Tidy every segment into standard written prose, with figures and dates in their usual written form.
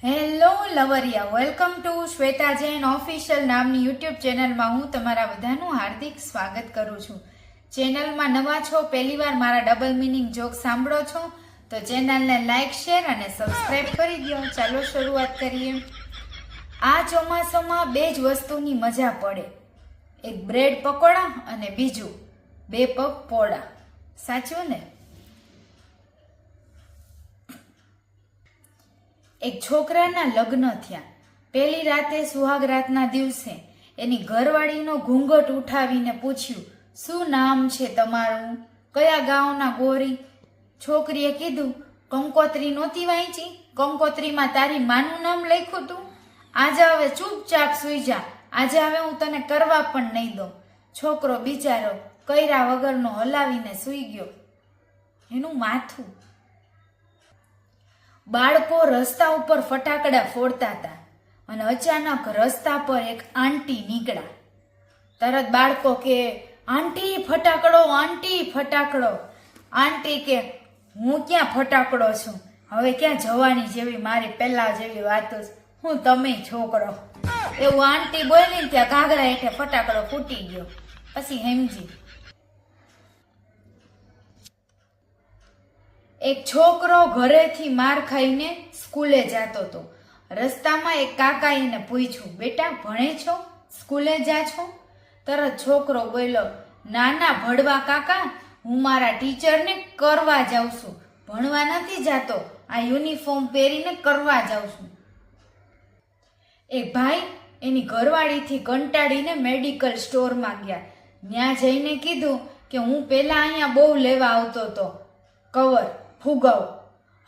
Hello લવરિયા, welcome to Shweta Jain official નામની YouTube ચેનલમાં હું તમારા બધાનું હાર્દિક સ્વાગત કરું છું. ચેનલમાં નવા છો, પહેલીવાર મારા ડબલ મીનિંગ જોક સાંભળો છો તો ચેનલને લાઈક, શેર અને સબસ્ક્રાઈબ કરી દો. ચાલો શરૂઆત કરીએ. આ ચોમાસામાં બે જ વસ્તુની મજા પડે, એક બ્રેડ પકોડા અને બીજું બે પગ પોળા. સાચું ને? એક છોકરાના લગ્ન થયા. પેલી રાતે સુહાગ રાતના દિવસે એની ઘરવાળીનો ઘૂંઘટ ઉઠાવીને પૂછ્યું, શું નામ છે તમારું? કયા ગામના ગોરી? છોકરીએ કીધું, કંકોત્રી નહોતી વાંચી? કંકોત્રીમાં તારી માનું નામ લખ્યું તું. આજે હવે ચૂપચાપ સૂઈ જા, આજે હવે હું તને કરવા પણ નહીં દઉં. છોકરો બિચારો કર્યા વગરનો હલાવીને સૂઈ ગયો. એનું માથું. બાળકો રસ્તા ઉપર ફટાકડા ફોડતા હતા અને અચાનક રસ્તા પર એક આંટી નીકળ્યા. તરત બાળકો કે, આંટી ફટાકડો, આંટી ફટાકડો. આંટી કે, હું ક્યાં ફટાકડો છું, હવે ક્યાં જવાની જેવી મારી પહેલા જેવી વાતો. હું તમે છોકરો. એવું આંટી બોલીને ત્યાં ઘાઘરા હેઠે ફટાકડો ફૂટી ગયો. પછી હેમજી. એક છોકરો ઘરેથી માર ખાઈને સ્કૂલે જતો હતો. રસ્તામાં એક કાકાએ એને પૂછ્યું, બેટા ભણે છો, સ્કૂલે જા છો? તરત છોકરો બોલ્યો, નાના ભડવા કાકા, હું મારા ટીચરને કરવા જાઉં છું, ભણવા નથી જાતો, આ યુનિફોર્મ પહેરીને કરવા જાઉં છું. એક ભાઈ એની ઘરવાળીથી કંટાળીને મેડિકલ સ્ટોરમાં ગયા. ત્યાં જઈને કીધું કે હું પેલા અહીંયા બહુ લેવા આવતો હતો, કવર ફુગાવ,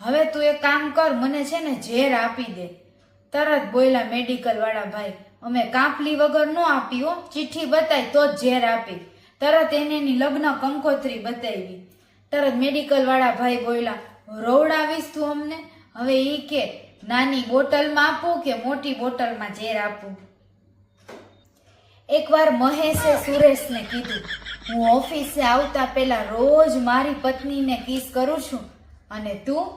હવે તું એક કામ કર, મને છે ને ઝેર આપી દે. તરત બોલ્યા મેડિકલ વાળા ભાઈ, અમે કાપલી વગર ન આપી હો, ચિઠ્ઠી બતાવી તો જ ઝેર આપી. તરત એને એની લગ્ન કંકોત્રી બતાવી. તરત મેડિકલ વાળા ભાઈ બોલ્યા, રોવડાવીશ તું અમને? હવે ઈ કે, નાની બોટલમાં આપું કે મોટી બોટલમાં ઝેર આપું? એકવાર મહેશે સુરેશને કીધું, હું ઓફિસે આવતા પહેલા રોજ મારી પત્નીને કિસ કરું છું, અને તું?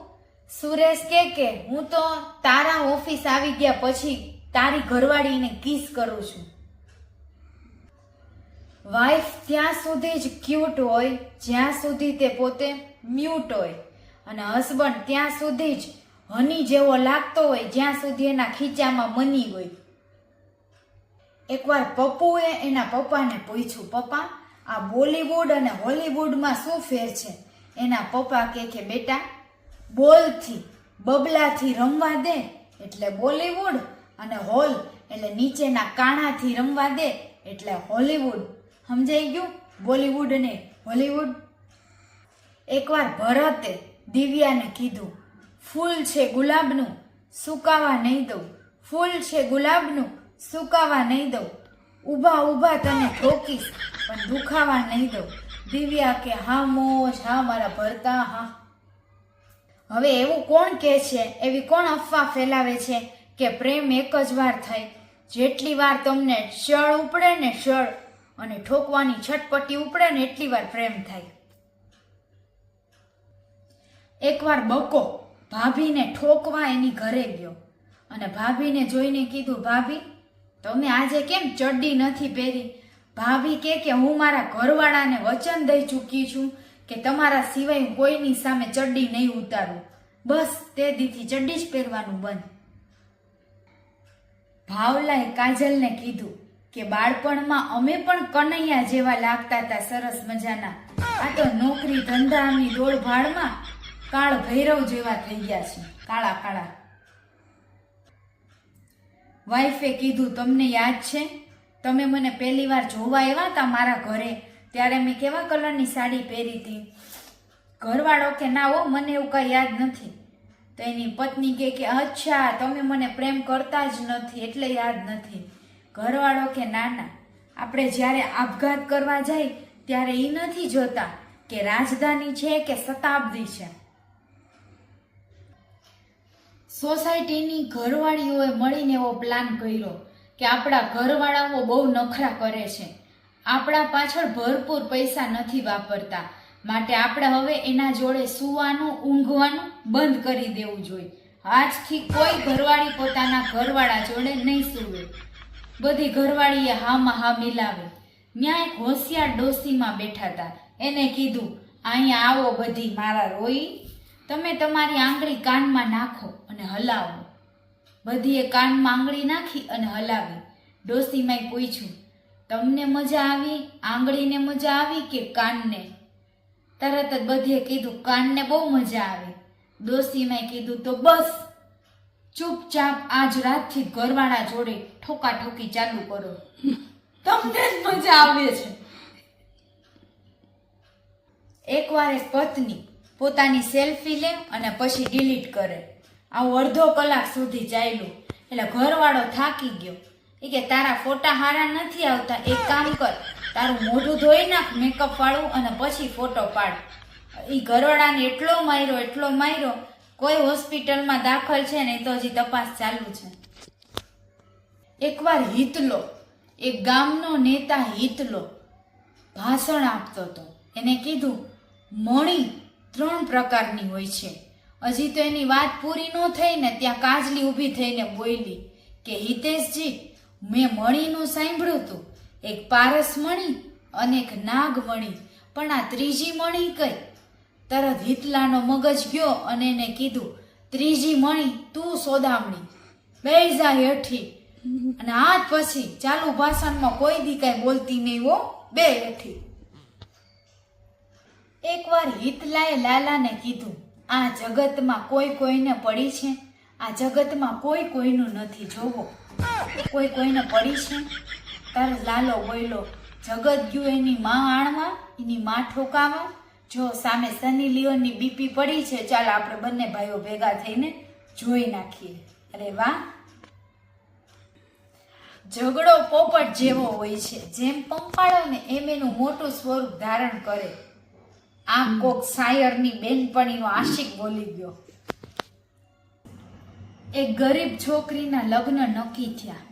સુરેશ કે હું તો તારા ઓફિસ આવી ગયા પછી તારી ઘરવાળીને કિસ કરું છું. વાઈફ ત્યાં સુધી જ ક્યુટ હોય જ્યાં સુધી તે પોતે મ્યુટ હોય, અને હસબન્ડ ત્યાં સુધી જ હની જેવો લાગતો હોય જ્યાં સુધી એના ખીચામાં મની હોય. એકવાર પપ્પુએ એના પપ્પાને પૂછ્યું, પપ્પા, આ બોલીવુડ અને હોલીવુડમાં શું ફેર છે? એના પપ્પા કે બેટા, બોલથી બબલાથી રમવા દે એટલે બોલીવુડ, અને હોલ એટલે નીચેના કાણાથી રમવા દે એટલે હોલીવુડ. સમજાઈ ગયું? બોલીવુડ અને હોલીવુડ. એકવાર ભરતે દિવ્યાને કીધું, ફૂલ છે ગુલાબનું, સુકાવા નહીં દઉં, ફૂલ છે ગુલાબનું, સુકાવા નહીં દઉં, ઊભા ઊભા તને ઠોકીશ પણ દુખાવા નહીં દઉં. દિવ્યા કે, હા મોજ, હા મારા ભરતા, હા. હવે એવું કોણ કહે છે, એવી કોણ અફવા ફેલાવે છે કે પ્રેમ એક જ વાર થાય? જેટલી વાર તમને શળ ઉપડે ને, શળ અને ઠોકવાની છટપટી ઉપડે ને, એટલી વાર પ્રેમ થાય. એકવાર બકો ભાભીને ઠોકવા એની ઘરે ગયો અને ભાભીને જોઈને કીધું, ભાભી તમે આજે કેમ ચડ્ડી નથી પહેરી? ભાભી કે હું મારા ઘરવાળાને વચન દઈ ચૂકી છું કે તમારા સિવાય હું કોઈની સામે ચડ્ડી નહીં ઉતારું. બસ તે દીથી ચડ્ડી જ પહેરવાનું બંધ. ભાવલાએ કાજલને કીધું કે બાળપણમાં અમે પણ કનૈયા જેવા લાગતા હતા, સરસ મજાના. આ તો નોકરી ધંધાની દોડ ભાડમાં કાળ ભૈરવ જેવા થઈ ગયા છે, કાળા કાળા. વાઈફે કીધું, તમને યાદ છે તમે મને પહેલી વાર જોવા આવ્યા હતા મારા ઘરે, ત્યારે મેં કેવા કલરની સાડી પહેરી હતી? ઘરવાળો કે, ના હો, મને એવું કઈ યાદ નથી. તો એની પત્ની કે, અચ્છા, તમે મને પ્રેમ કરતા જ નથી એટલે યાદ નથી. ઘરવાળો કે, ના ના, આપણે જ્યારે આપઘાત કરવા જાય ત્યારે એ નથી જોતા કે રાજધાની છે કે શતાબ્દી છે. સોસાયટીની ઘરવાળીઓએ મળીને એવો પ્લાન કર્યો કે આપણા ઘરવાળાઓ બહુ નખરા કરે છે, આપણા પાછળ ભરપૂર પૈસા નથી વાપરતા, માટે આપણે હવે એના જોડે સૂવાનું, ઊંઘવાનું બંધ કરી દેવું જોઈએ. આજથી કોઈ ઘરવાળી પોતાના ઘરવાળા જોડે નહીં સૂવે. બધી ઘરવાળીએ હામાં હા મિલાવે. ન્યા એક હોશિયાર ડોસીમાં બેઠા હતા. એને કીધું, અહીંયા આવો બધી મારા રોઈ, તમે તમારી આંગળી કાનમાં નાખો અને હલાવો. બધીએ કાનમાં આંગળી નાખી અને હલાવી. ડોસીમાએ પૂછ્યું, તમને મજા આવી, આંગળીને મજા આવી કે કાનને? તરત જ બધીએ કીધું, કાનને બહુ મજા આવી. ડોસીમાએ કીધું, તો બસ ચૂપચાપ આજ રાતથી ઘરવાળા જોડે ઠોકાઠોકી ચાલુ કરો, તમને જ મજા આવે છે. એકવાર એક પત્ની પોતાની સેલ્ફી લે અને પછી ડિલીટ કરે. આવું અડધો કલાક સુધી ચાલ્યું. એટલે ઘરવાળો થાકી ગયો. એ કે તારા ફોટા હારા નથી આવતા, એક કામ કર, તારું મોઢું ધોઈ નાખ મેકઅપ વાળું અને પછી ફોટો પાડ. એ ઘરવાળાને એટલો માર્યો, કોઈ હોસ્પિટલમાં દાખલ છે ને તો હજી તપાસ ચાલુ છે. એકવાર હિતલો, એક ગામનો નેતા હિતલો ભાષણ આપતો હતો. એને કીધું, મણી 3 પ્રકારની હોય છે. હજી તો એની વાત પૂરી ન થઈ ને ત્યાં કાજલી ઊભી થઈને બોલી કે હિતેશજી, મેં મણીનું સાંભળ્યું હતું, એક પારસ મણી અને એક નાગ મણી, પણ આ ત્રીજી મણી કઈ? તરત હિતલાનો મગજ ગયો અને એને કીધું, ત્રીજી મણી તું સોદામણી, બેસી જા હેઠી. અને આજ પછી ચાલુ ભાષણમાં કોઈ દી કઈ બોલતી નહીં હો, બે હેઠી. એકવાર હિતલાએ લાલાને કીધું, આ જગતમાં કોઈ કોઈને પડી છે? આ જગતમાં કોઈ કોઈનું નથી, જોવો કોઈ કોઈને પડી છે? તારે લાલો બોલ્યો, જગત ગયું એની માં આણવા, એની માં ઠોકાવા. જો સામે સની લિયોનની બીપી પડી છે, ચાલ આપણે બંને ભાઈઓ ભેગા થઈને જોઈ નાખીએ. અરે વાહ! ઝઘડો પોપટ જેવો હોય છે, જેમ પંપાળો ને એમ એનું મોટું સ્વરૂપ ધારણ કરે. આ કોક શાયરની બેનપણીનો આશિક બોલી ગયો. એક ગરીબ છોકરીના લગ્ન નક્કી થયા.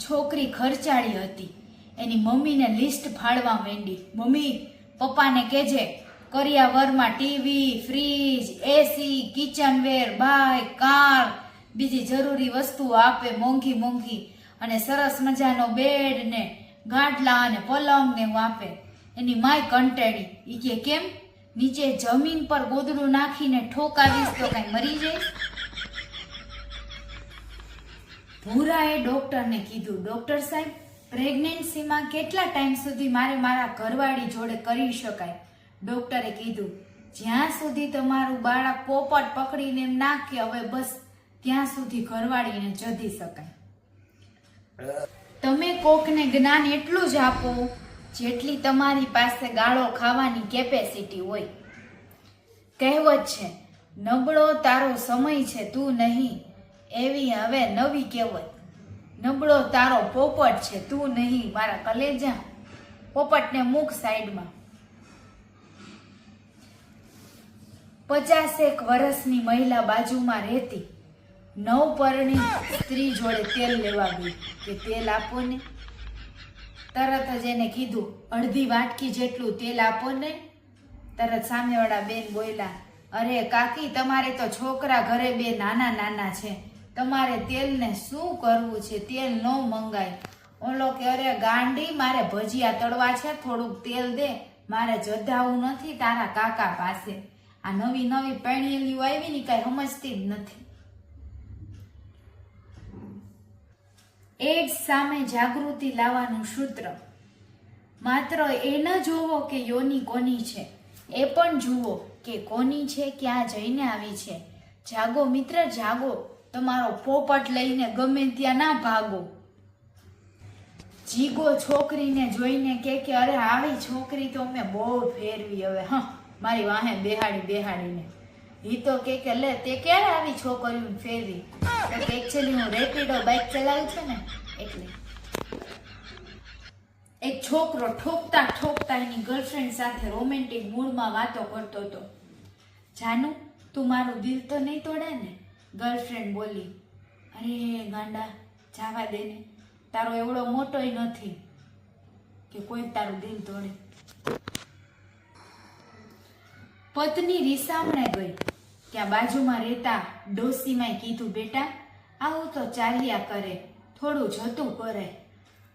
છોકરી ખર્ચાળી હતી. એની મમ્મીને લિસ્ટ ફાળવા માંડી. મમ્મી, પપ્પાને કહેજે કરિયાવરમાં ટીવી, ફ્રીજ, એસી, કિચનવેર, બાઇક, કાર, બીજી જરૂરી વસ્તુઓ આપે, મોંઘી મોંઘી, અને સરસ મજાનો બેડ ને ગાડલા અને પલંગ ને એવું આપે. એની માય કંટાળી. ઈ કે કેમ? નીચે જમીન પર ગોદડું નાખીને ઠોકાવીશ તો કઈ મરી જઈશ? ભૂરાએ ડોક્ટરને કીધું, ડોક્ટર સાહેબ, પ્રેગ્નન્સીમાં કેટલા ટાઈમ સુધી મારે મારા ઘરવાળી જોડે કરી શકાય? ડોક્ટરે કીધું, જ્યાં સુધી તમારું બાળક પોપટ પકડીને એમ નાખે, હવે બસ ત્યાં સુધી ઘરવાળીને જધી શકાય. તમે કોકને જ્ઞાન એટલું જ આપો જેટલી તમારી પાસે ગાળો ખાવાની કેપેસિટી હોય. કહેવત છે, નબળો તારો સમય છે તું નહીં, એવી હવે નવી કહેવત. નબળો તારો પોપટ છે તું નહીં. મારા કલેજા, પોપટને મૂક સાઈડમાં. 50 વર્ષની મહિલા બાજુમાં રહેતી નવપરણી સ્ત્રી જોડે તેલ લેવા ગઈ કે તેલ આપો ને. તરત જ એને કીધું, અડધી વાટકી જેટલું તેલ આપો ને. તરત સામેવાળા બેન બોલ્યા, અરે કાકી, તમારે તો છોકરા ઘરે 2 નાના નાના છે, તમારે તેલને શું કરવું છે? તેલ ન મંગાય. ઓલો કે, અરે ગાંડી, મારે ભજીયા તળવા છે, થોડુંક તેલ દે, મારે જધાવું નથી તારા કાકા પાસે. આ નવી નવી પેણીએલી આવી ને કઈ સમજતી જ નથી. એડ્સ સામે જાગૃતિ લાવવાનું સૂત્ર, માત્ર એ ન જોવો કે યોની કોની છે, એ પણ જુઓ કે કોની છે, ક્યાં જઈને આવી છે. જાગો મિત્ર, જાગો. તમારો પોપટ લઈને ગમે ત્યાં ના ભાગો. જીગો છોકરીને જોઈને કે અરે આવી છોકરી તો મેં બહુ ફેરવી, હવે મારી વાહે બેહાડીને. ઈ તો કે લે તે ક્યારે આવી છોકરીઓ ફેરવી? એકચ્યુઅલી હું રેપિડો બાઇક ચલાવું છું ને એટલે. એક છોકરો ઠોકતા એની ગર્લફ્રેન્ડ સાથે રોમેન્ટિક મૂડમાં વાતો કરતો હતો. જાનુ, તું મારું દિલ તો નહીં તોડે ને? ગર્લફ્રેન્ડ બોલી. અરે ગાંડા, જાવા દે ને, તારો એવડો મોટોય નથી કે કોઈ તારું દિલ તોડે. પત્ની રીસામણે ગઈ ત્યાં બાજુમાં રહેતા ડોસીમાએ કીધું, બેટા આવું તો ચાલ્યા કરે, થોડું જતું કરે.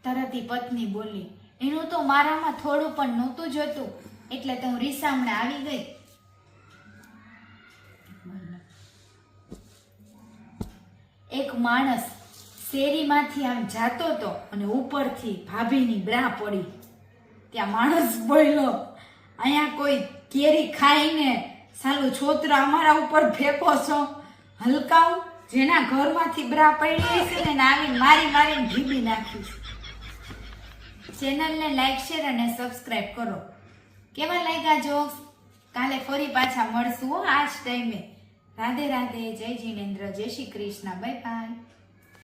તરત ઈ પત્ની બોલી, એનું તો મારામાં થોડું પણ નહોતું જતું, એટલે તો હું રીસામણે આવી ગઈ. એક માણસ શેરીમાંથી આમ જાતો હતો અને ઉપરથી ભાભીની બ્રા પડી. ત્યાં માણસ બોલ્યો, અહીંયા કોઈ કેરી ખાઈને સાલું છોતરા અમારા ઉપર ફેંકો છો, હલકાવ. જેના ઘરમાંથી બ્રા પડી હશે ને આવીને મારીને ભીબી નાખીશ. ચેનલને લાઈક, શેર અને સબસ્ક્રાઇબ કરો. કેવા લાગ્યા જોક્સ? કાલે ફરી પાછા મળશું આ જ ટાઈમે. રાધે રાધે, જય જીનેન્દ્ર, જય શ્રી કૃષ્ણ, બાય બાય.